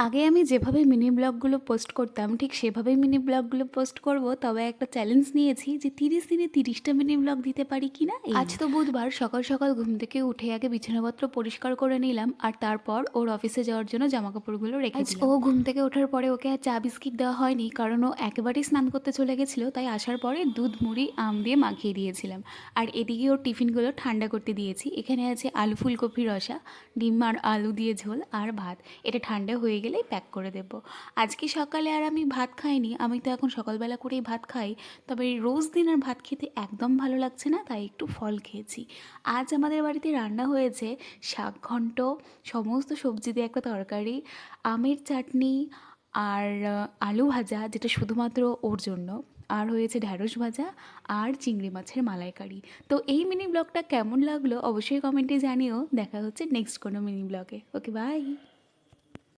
আগে আমি যেভাবে মিনি ব্লগগুলো পোস্ট করতাম ঠিক সেভাবেই মিনি ব্লগগুলো পোস্ট করব, তবে একটা চ্যালেঞ্জ নিয়েছি যে 30 দিনে 30টা মিনি ব্লগ দিতে পারি কিনা। আজ তো বুধবার, সকাল সকাল ঘুম থেকে উঠে আগে বিছানাপত্র পরিষ্কার করে নিলাম, আর তারপর ওর অফিসে যাওয়ার জন্য জামাকাপড়গুলো রেখে দিলাম। ও ঘুম থেকে ওঠার পরে ওকে আর চা বিস্কিট দেওয়া হয়নি, কারণ ও একেবারেই স্নান করতে চলে গেছিলো, তাই আসার পরে দুধ মুড়ি আম দিয়ে মাখিয়ে দিয়েছিলাম। আর এদিকে ওর টিফিনগুলো ঠান্ডা করতে দিয়েছি। এখানে আছে আলু ফুলকপি রসা, ডিম আর আলু দিয়ে ঝোল আর ভাত। এটা ঠান্ডা হয়ে গেলেই প্যাক করে দেব। আজকে সকালে আর আমি ভাত খাইনি, আমি তো এখন সকালবেলা করেই ভাত খাই, তবে রোজ দিন আর ভাত খেতে একদম ভালো লাগছে না, তাই একটু ফল খেয়েছি। আজ আমাদের বাড়িতে রান্না হয়েছে শাক ঘন্ট, সমস্ত সবজি দিয়ে একটা তরকারি, আমের চাটনি আর আলু ভাজা, যেটা শুধুমাত্র ওর জন্য, আর হয়েছে ঢ্যাঁড়স ভাজা আর চিংড়ি মাছের মালাইকারি। তো এই মিনি ব্লগটা কেমন লাগলো অবশ্যই কমেন্টে জানিও। দেখা হচ্ছে নেক্সট কোনো মিনি ব্লগে। ওকে, বাই।